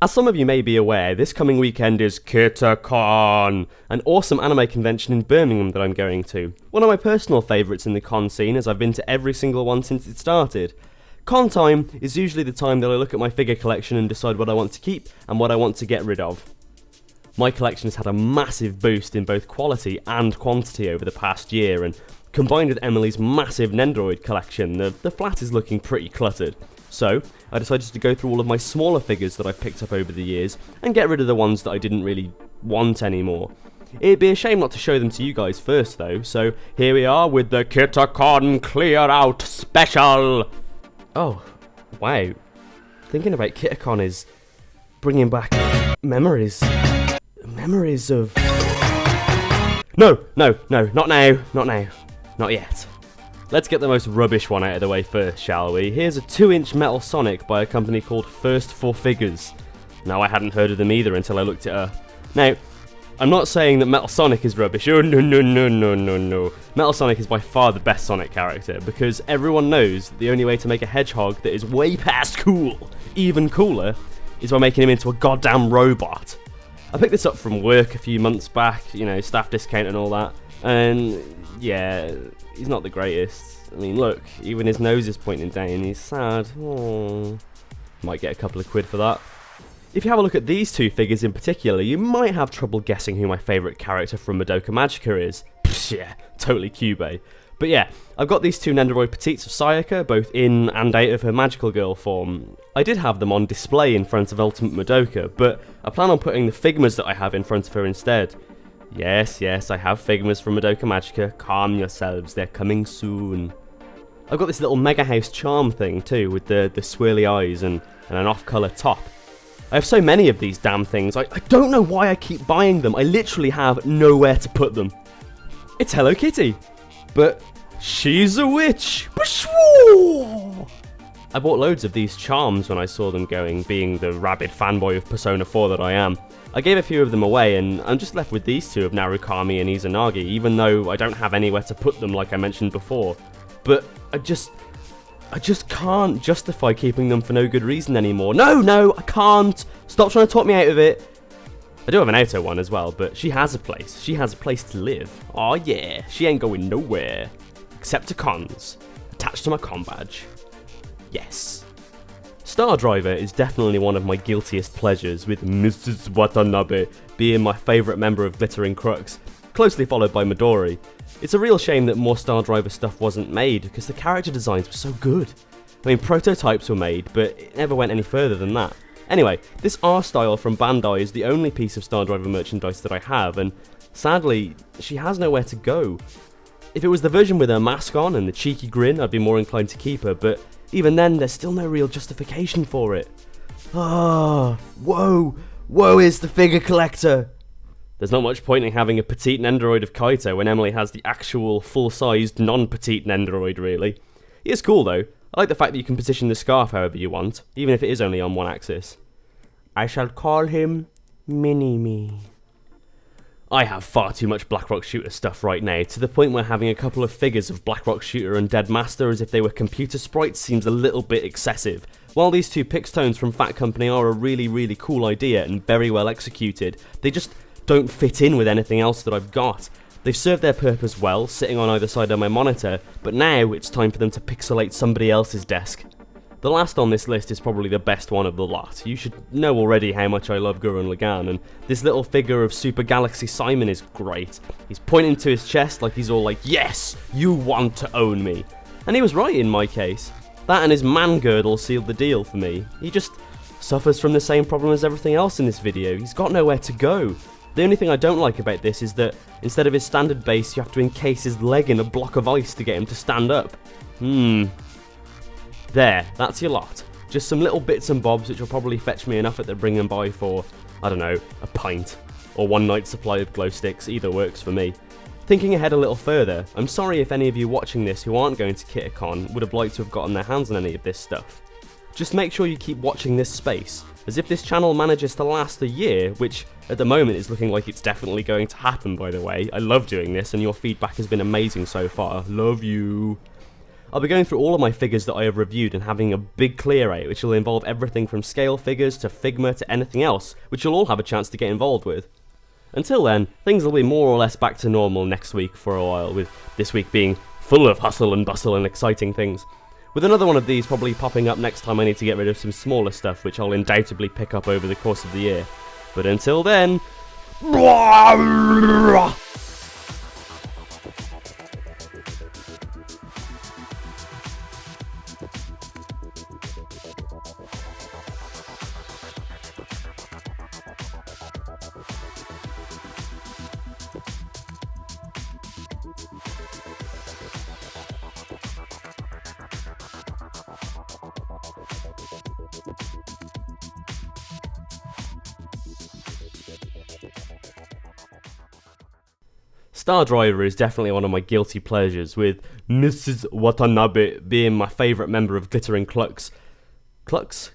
As some of you may be aware, this coming weekend is Kitacon, an awesome anime convention in Birmingham that I'm going to. One of my personal favourites in the con scene, as I've been to every single one since it started. Con time is usually the time that I look at my figure collection and decide what I want to keep and what I want to get rid of. My collection has had a massive boost in both quality and quantity over the past year, and combined with Emily's massive Nendoroid collection, the flat is looking pretty cluttered. So, I decided to go through all of my smaller figures that I've picked up over the years, and get rid of the ones that I didn't really want anymore. It'd be a shame not to show them to you guys first though, so here we are with the Kitacon Klearout Special! Oh, wow. Thinking about Kitacon is bringing back memories. Memories of... No, not now, not yet. Let's get the most rubbish one out of the way first, shall we? Here's a 2-inch metal Sonic by a company called First for Figures. Now, I hadn't heard of them either until I looked it up. Now, I'm not saying that Metal Sonic is rubbish. Oh, no. Metal Sonic is by far the best Sonic character, because everyone knows that the only way to make a hedgehog that is way past cool, even cooler, is by making him into a goddamn robot. I picked this up from work a few months back, you know, staff discount and all that, and yeah, he's not the greatest. I mean, look, even his nose is pointing down, he's sad. Aww. Might get a couple of quid for that. If you have a look at these two figures in particular, you might have trouble guessing who my favourite character from Madoka Magica is. Psh, yeah, totally Cube. But yeah, I've got these two Nendoroid Petites of Sayaka, both in and out of her magical girl form. I did have them on display in front of Ultimate Madoka, but I plan on putting the Figmas that I have in front of her instead. Yes, I have Figmas from Madoka Magica. Calm yourselves, they're coming soon. I've got this little Mega House charm thing too, with the swirly eyes and an off-colour top. I have so many of these damn things, I don't know why I keep buying them. I literally have nowhere to put them. It's Hello Kitty, but she's a witch. I bought loads of these charms when I saw them going, being the rabid fanboy of Persona 4 that I am. I gave a few of them away, and I'm just left with these two of Narukami and Izanagi, even though I don't have anywhere to put them like I mentioned before. But I just can't justify keeping them for no good reason anymore. No, I can't! Stop trying to talk me out of it! I do have an Auto one as well, but she has a place. She has a place to live. Aw yeah, she ain't going nowhere. Except to cons. Attached to my con badge. Yes. Star Driver is definitely one of my guiltiest pleasures, with Mrs. Watanabe being my favourite member of Glittering Crux, closely followed by Midori. It's a real shame that more Star Driver stuff wasn't made, because the character designs were so good. I mean, prototypes were made, but it never went any further than that. Anyway, this R-Style from Bandai is the only piece of Star Driver merchandise that I have, and sadly, she has nowhere to go. If it was the version with her mask on and the cheeky grin, I'd be more inclined to keep her, but even then, there's still no real justification for it. Ah, woe is the figure collector! There's not much point in having a petite Nendoroid of Kaito when Emily has the actual full-sized, non-petite Nendoroid, really. He is cool though. I like the fact that you can position the scarf however you want, even if it is only on one axis. I shall call him Mini-Me. I have far too much Blackrock Shooter stuff right now, to the point where having a couple of figures of Blackrock Shooter and Dead Master as if they were computer sprites seems a little bit excessive. While these two Pixtones from Fat Company are a really cool idea and very well executed, they just don't fit in with anything else that I've got. They've served their purpose well, sitting on either side of my monitor, but now it's time for them to pixelate somebody else's desk. The last on this list is probably the best one of the lot. You should know already how much I love Gurren Lagann, and this little figure of Super Galaxy Simon is great. He's pointing to his chest like he's all like, yes, you want to own me. And he was right in my case. That and his man girdle sealed the deal for me. He just suffers from the same problem as everything else in this video. He's got nowhere to go. The only thing I don't like about this is that instead of his standard base, you have to encase his leg in a block of ice to get him to stand up. There, that's your lot. Just some little bits and bobs which will probably fetch me enough at the bring and buy for, I don't know, a pint. Or one night's supply of glow sticks, either works for me. Thinking ahead a little further, I'm sorry if any of you watching this who aren't going to Kitacon would have liked to have gotten their hands on any of this stuff. Just make sure you keep watching this space, as if this channel manages to last a year, which at the moment is looking like it's definitely going to happen, by the way. I love doing this and your feedback has been amazing so far. Love you. I'll be going through all of my figures that I have reviewed and having a big clear out, which will involve everything from scale figures to Figma to anything else, which you'll all have a chance to get involved with. Until then, things will be more or less back to normal next week for a while, with this week being full of hustle and bustle and exciting things. With another one of these probably popping up next time I need to get rid of some smaller stuff, which I'll undoubtedly pick up over the course of the year. But until then... Star Driver is definitely one of my guilty pleasures, with Mrs. Watanabe being my favourite member of Glittering Clucks. Clucks?